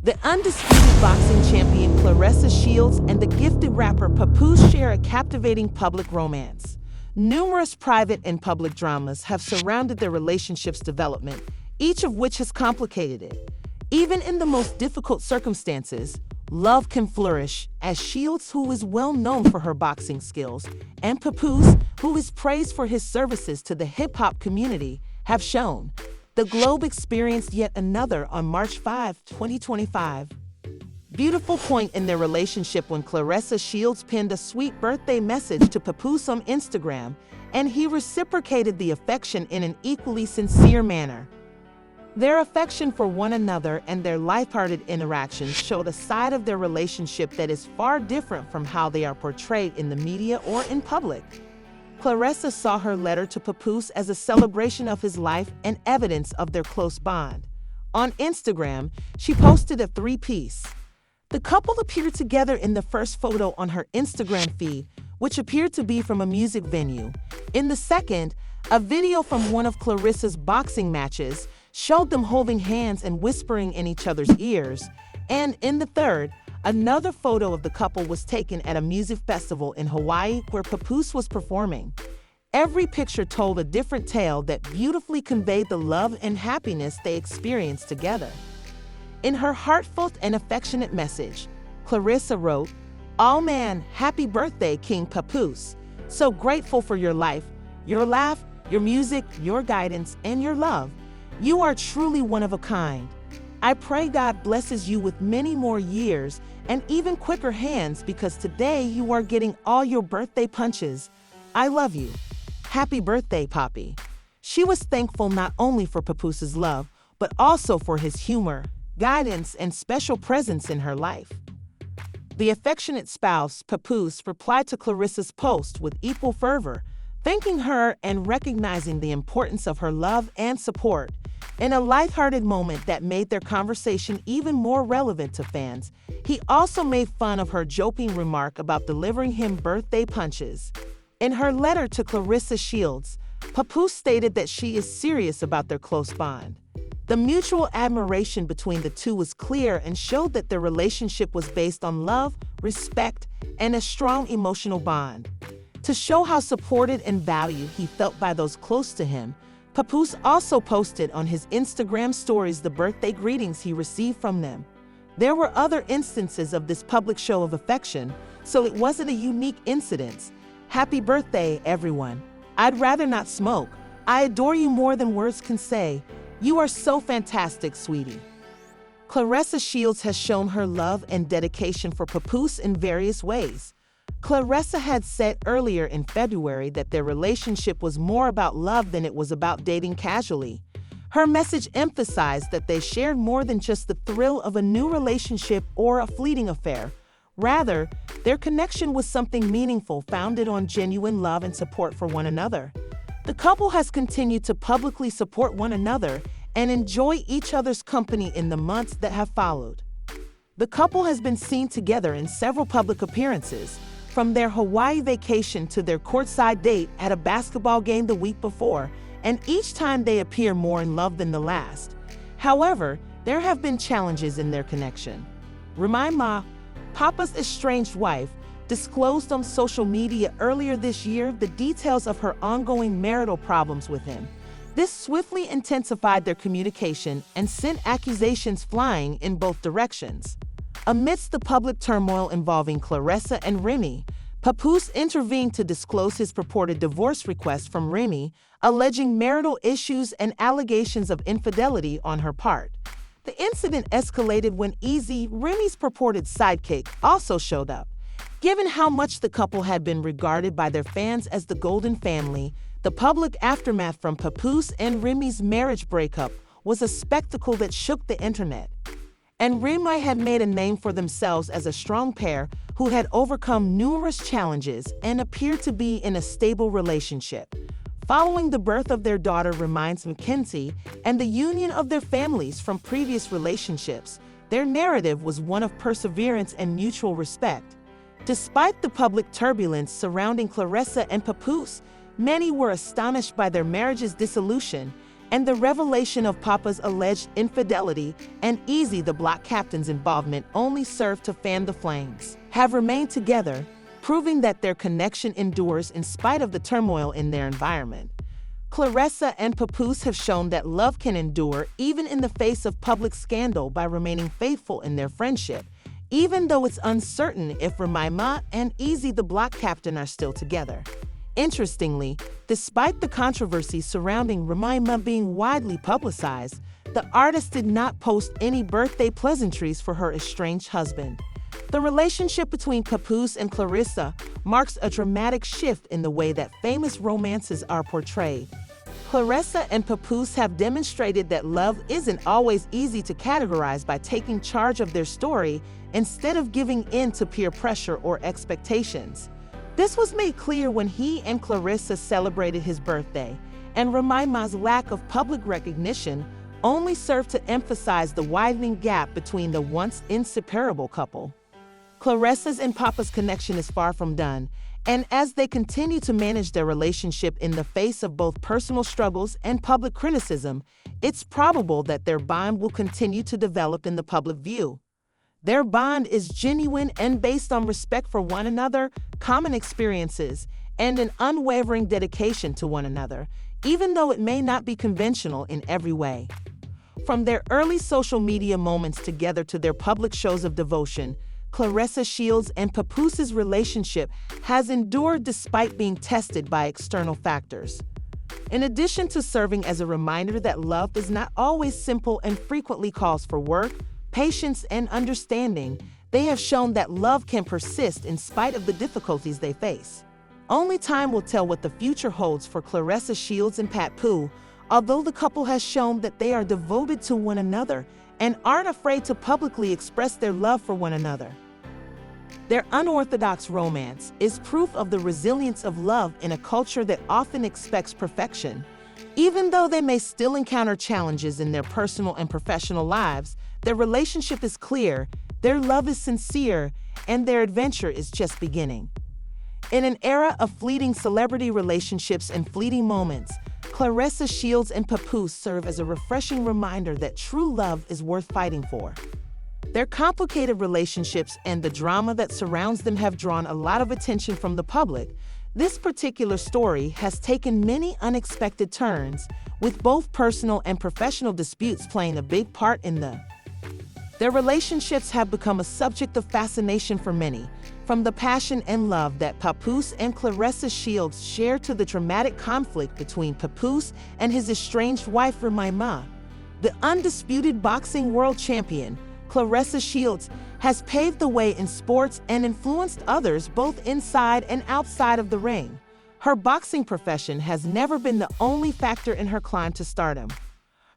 The undisputed boxing champion Claressa Shields and the gifted rapper Papoose share a captivating public romance. Numerous private and public dramas have surrounded their relationship's development, each of which has complicated it. Even in the most difficult circumstances, love can flourish, as Shields, who is well known for her boxing skills, and Papoose, who is praised for his services to the hip-hop community, have shown. The Globe experienced yet another on March 5, 2025. Beautiful point in their relationship when Claressa Shields penned a sweet birthday message to Papoose on Instagram, and he reciprocated the affection in an equally sincere manner. Their affection for one another and their lighthearted interactions showed a side of their relationship that is far different from how they are portrayed in the media or in public. Claressa saw her letter to Papoose as a celebration of his life and evidence of their close bond. On Instagram, she posted a three-piece. The couple appeared together in the first photo on her Instagram feed, which appeared to be from a music venue. In the second, a video from one of Claressa's boxing matches showed them holding hands and whispering in each other's ears. And in the third, another photo of the couple was taken at a music festival in Hawaii where Papoose was performing. Every picture told a different tale that beautifully conveyed the love and happiness they experienced together. In her heartfelt and affectionate message, Claressa wrote, "All man, happy birthday, King Papoose. So grateful for your life, your laugh, your music, your guidance, and your love. You are truly one of a kind. I pray God blesses you with many more years and even quicker hands because today you are getting all your birthday punches. I love you. Happy birthday, Poppy." She was thankful not only for Papoose's love, but also for his humor, guidance, and special presence in her life. The affectionate spouse, Papoose, replied to Claressa's post with equal fervor, thanking her and recognizing the importance of her love and support. In a lighthearted moment that made their conversation even more relevant to fans, he also made fun of her joking remark about delivering him birthday punches. In her letter to Claressa Shields, Papoose stated that she is serious about their close bond. The mutual admiration between the two was clear and showed that their relationship was based on love, respect, and a strong emotional bond. To show how supported and valued he felt by those close to him, Papoose also posted on his Instagram stories the birthday greetings he received from them. There were other instances of this public show of affection, so it wasn't a unique incident. Happy birthday, everyone. I'd rather not smoke. I adore you more than words can say. You are so fantastic, sweetie. Claressa Shields has shown her love and dedication for Papoose in various ways. Claressa had said earlier in February that their relationship was more about love than it was about dating casually. Her message emphasized that they shared more than just the thrill of a new relationship or a fleeting affair. Rather, their connection was something meaningful founded on genuine love and support for one another. The couple has continued to publicly support one another and enjoy each other's company in the months that have followed. The couple has been seen together in several public appearances, from their Hawaii vacation to their courtside date at a basketball game the week before, and each time they appear more in love than the last. However, there have been challenges in their connection. Remind Papa's estranged wife, disclosed on social media earlier this year the details of her ongoing marital problems with him. This swiftly intensified their communication and sent accusations flying in both directions. Amidst the public turmoil involving Claressa and Remy, Papoose intervened to disclose his purported divorce request from Remy, alleging marital issues and allegations of infidelity on her part. The incident escalated when Easy, Remy's purported sidekick, also showed up. Given how much the couple had been regarded by their fans as the Golden Family, the public aftermath from Papoose and Remy's marriage breakup was a spectacle that shook the internet. And Remy had made a name for themselves as a strong pair who had overcome numerous challenges and appeared to be in a stable relationship. Following the birth of their daughter Reminds Mackenzie and the union of their families from previous relationships, their narrative was one of perseverance and mutual respect. Despite the public turbulence surrounding Claressa and Papoose, many were astonished by their marriage's dissolution and the revelation of Papa's alleged infidelity and Easy the Block Captain's involvement only served to fan the flames, have remained together, proving that their connection endures in spite of the turmoil in their environment. Claressa and Papoose have shown that love can endure even in the face of public scandal by remaining faithful in their friendship, even though it's uncertain if Remaima and Easy the Block Captain are still together. Interestingly, despite the controversy surrounding Remaima being widely publicized, the artist did not post any birthday pleasantries for her estranged husband. The relationship between Papoose and Claressa marks a dramatic shift in the way that famous romances are portrayed. Claressa and Papoose have demonstrated that love isn't always easy to categorize by taking charge of their story instead of giving in to peer pressure or expectations. This was made clear when he and Claressa celebrated his birthday, and Remaima's lack of public recognition only served to emphasize the widening gap between the once inseparable couple. Claressa's and Papa's connection is far from done, and as they continue to manage their relationship in the face of both personal struggles and public criticism, it's probable that their bond will continue to develop in the public view. Their bond is genuine and based on respect for one another, common experiences, and an unwavering dedication to one another, even though it may not be conventional in every way. From their early social media moments together to their public shows of devotion, Claressa Shields and Papoose's relationship has endured despite being tested by external factors. In addition to serving as a reminder that love is not always simple and frequently calls for work, patience, and understanding, they have shown that love can persist in spite of the difficulties they face. Only time will tell what the future holds for Claressa Shields and Papoose, although the couple has shown that they are devoted to one another and aren't afraid to publicly express their love for one another. Their unorthodox romance is proof of the resilience of love in a culture that often expects perfection. Even though they may still encounter challenges in their personal and professional lives, their relationship is clear, their love is sincere, and their adventure is just beginning. In an era of fleeting celebrity relationships and fleeting moments, Claressa Shields and Papoose serve as a refreshing reminder that true love is worth fighting for. Their complicated relationships and the drama that surrounds them have drawn a lot of attention from the public. This particular story has taken many unexpected turns, with both personal and professional disputes playing a big part in them. Their relationships have become a subject of fascination for many, from the passion and love that Papoose and Claressa Shields share to the dramatic conflict between Papoose and his estranged wife Remaima. The undisputed boxing world champion, Claressa Shields, has paved the way in sports and influenced others both inside and outside of the ring. Her boxing profession has never been the only factor in her climb to stardom.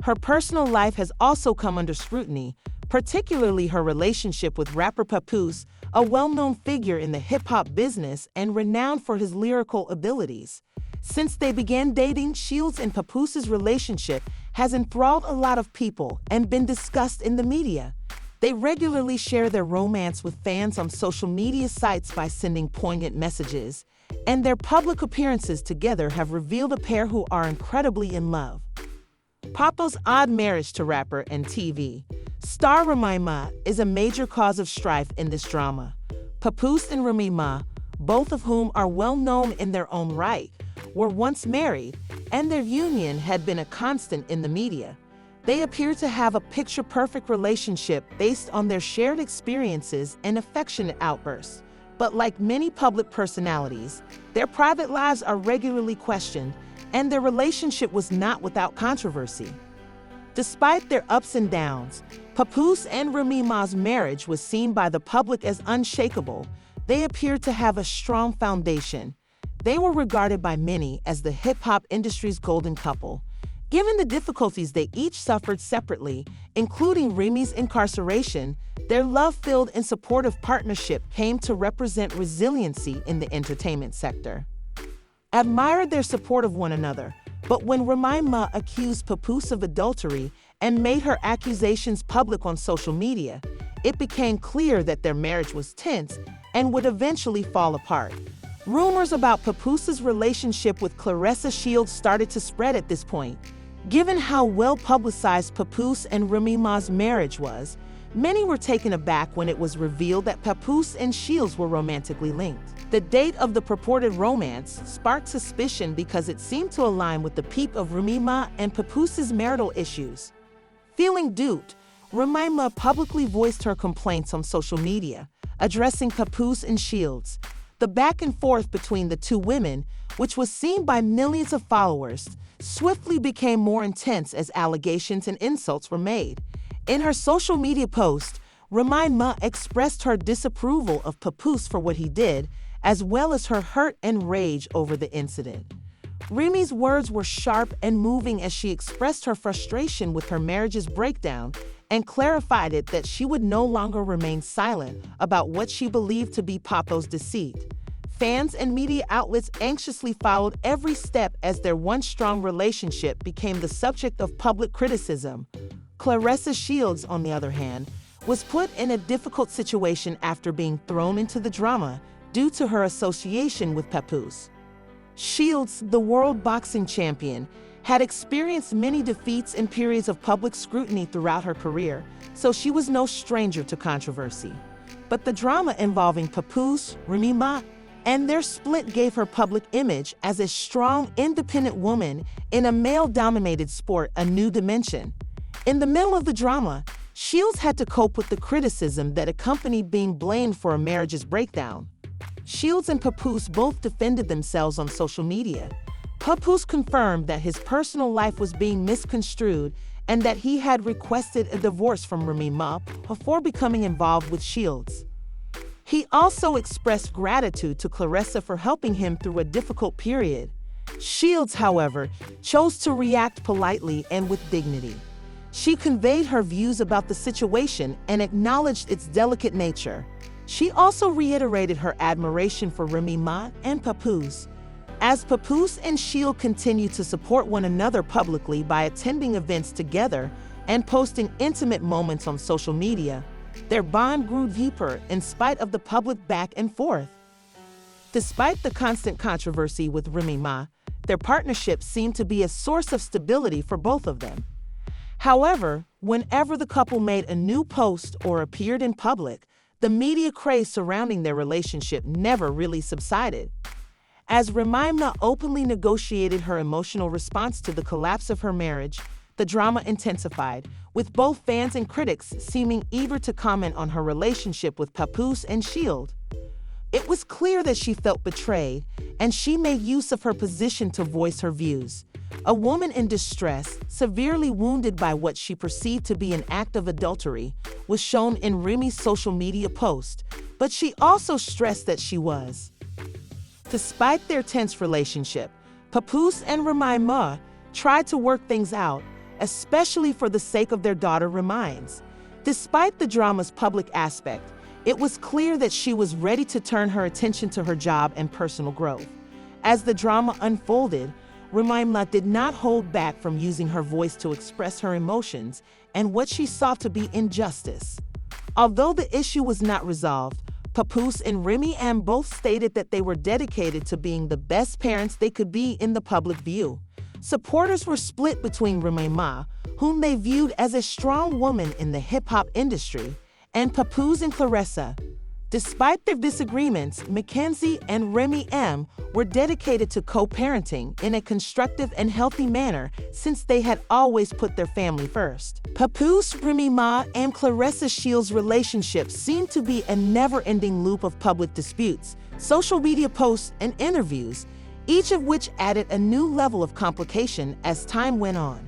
Her personal life has also come under scrutiny, particularly her relationship with rapper Papoose, a well-known figure in the hip-hop business and renowned for his lyrical abilities. Since they began dating, Shields and Papoose's relationship has enthralled a lot of people and been discussed in the media. They regularly share their romance with fans on social media sites by sending poignant messages, and their public appearances together have revealed a pair who are incredibly in love. Papo's odd marriage to rapper and TV star Remaima is a major cause of strife in this drama. Papoose and Remaima, both of whom are well known in their own right, were once married, and their union had been a constant in the media. They appear to have a picture-perfect relationship based on their shared experiences and affectionate outbursts. But like many public personalities, their private lives are regularly questioned, and their relationship was not without controversy. Despite their ups and downs, Papoose and Remaima's marriage was seen by the public as unshakable. They appeared to have a strong foundation. They were regarded by many as the hip-hop industry's golden couple. Given the difficulties they each suffered separately, including Remy's incarceration, their love-filled and supportive partnership came to represent resiliency in the entertainment sector. Admired their support of one another, but when Remaima accused Papoose of adultery and made her accusations public on social media, it became clear that their marriage was tense and would eventually fall apart. Rumors about Papoose's relationship with Claressa Shields started to spread at this point. Given how well-publicized Papoose and Remy Ma's marriage was, many were taken aback when it was revealed that Papoose and Shields were romantically linked. The date of the purported romance sparked suspicion because it seemed to align with the peak of Remy Ma and Papoose's marital issues. Feeling duped, Remy Ma publicly voiced her complaints on social media, addressing Papoose and Shields. The back and forth between the two women, which was seen by millions of followers, swiftly became more intense as allegations and insults were made. In her social media post, Remy Ma expressed her disapproval of Papoose for what he did, as well as her hurt and rage over the incident. Remy's words were sharp and moving as she expressed her frustration with her marriage's breakdown and clarified it that she would no longer remain silent about what she believed to be Papo's deceit. Fans and media outlets anxiously followed every step as their once strong relationship became the subject of public criticism. Claressa Shields, on the other hand, was put in a difficult situation after being thrown into the drama due to her association with Papoose. Shields, the world boxing champion, had experienced many defeats and periods of public scrutiny throughout her career, so she was no stranger to controversy. But the drama involving Papoose, Remy Ma, and their split gave her public image as a strong, independent woman in a male-dominated sport a new dimension. In the middle of the drama, Shields had to cope with the criticism that accompanied being blamed for a marriage's breakdown. Shields and Papoose both defended themselves on social media. Papoose confirmed that his personal life was being misconstrued and that he had requested a divorce from Remy Ma before becoming involved with Shields. He also expressed gratitude to Claressa for helping him through a difficult period. Shields, however, chose to react politely and with dignity. She conveyed her views about the situation and acknowledged its delicate nature. She also reiterated her admiration for Remy Ma and Papoose. As Papoose and Shields continued to support one another publicly by attending events together and posting intimate moments on social media, their bond grew deeper in spite of the public back and forth. Despite the constant controversy with Remy Ma, their partnership seemed to be a source of stability for both of them. However, whenever the couple made a new post or appeared in public, the media craze surrounding their relationship never really subsided. As Remy Ma openly negotiated her emotional response to the collapse of her marriage, the drama intensified, with both fans and critics seeming eager to comment on her relationship with Papoose and Shields. It was clear that she felt betrayed, and she made use of her position to voice her views. A woman in distress, severely wounded by what she perceived to be an act of adultery, was shown in Remy's social media post, but she also stressed that she was. Despite their tense relationship, Papoose and Remy Ma tried to work things out, especially for the sake of their daughter Remy's. Despite the drama's public aspect, it was clear that she was ready to turn her attention to her job and personal growth. As the drama unfolded, Remy Ma did not hold back from using her voice to express her emotions and what she saw to be injustice. Although the issue was not resolved, Papoose and Remy Ma both stated that they were dedicated to being the best parents they could be in the public view. Supporters were split between Remy Ma, whom they viewed as a strong woman in the hip-hop industry, and Papoose and Claressa. Despite their disagreements, Mackenzie and Remy Ma were dedicated to co-parenting in a constructive and healthy manner since they had always put their family first. Papoose, Remy Ma, and Claressa Shields' relationship seemed to be a never-ending loop of public disputes, social media posts, and interviews, each of which added a new level of complication as time went on.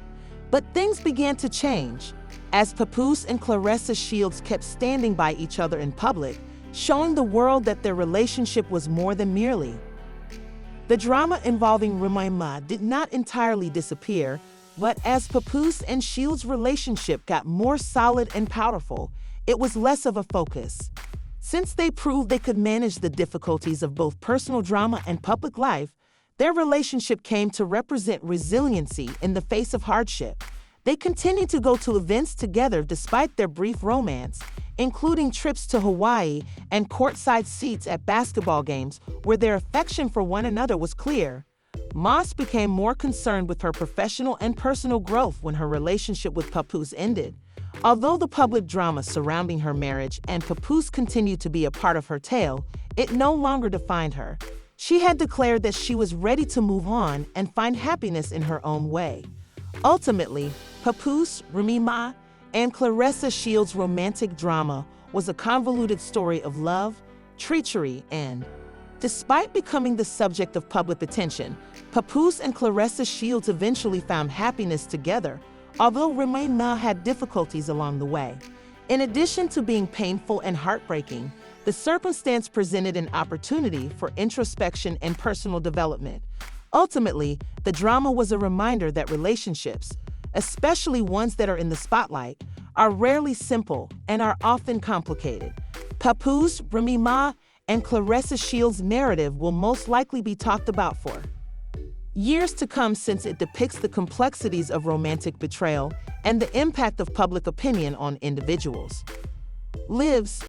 But things began to change, as Papoose and Claressa Shields kept standing by each other in public, showing the world that their relationship was more than merely. The drama involving Remy Ma did not entirely disappear, but as Papoose and Shields' relationship got more solid and powerful, it was less of a focus. Since they proved they could manage the difficulties of both personal drama and public life, their relationship came to represent resiliency in the face of hardship. They continued to go to events together despite their brief romance, including trips to Hawaii and courtside seats at basketball games where their affection for one another was clear. Moss became more concerned with her professional and personal growth when her relationship with Papoose ended. Although the public drama surrounding her marriage and Papoose continued to be a part of her tale, it no longer defined her. She had declared that she was ready to move on and find happiness in her own way. Ultimately, Papoose, Remy Ma, and Claressa Shields' romantic drama was a convoluted story of love, treachery, and despite becoming the subject of public attention, Papoose and Claressa Shields eventually found happiness together, although Remy Ma had difficulties along the way. In addition to being painful and heartbreaking, the circumstance presented an opportunity for introspection and personal development. Ultimately, the drama was a reminder that relationships, especially ones that are in the spotlight, are rarely simple and are often complicated. Papoose, Remy Ma, and Claressa Shields' narrative will most likely be talked about for years to come, since it depicts the complexities of romantic betrayal and the impact of public opinion on individuals' lives.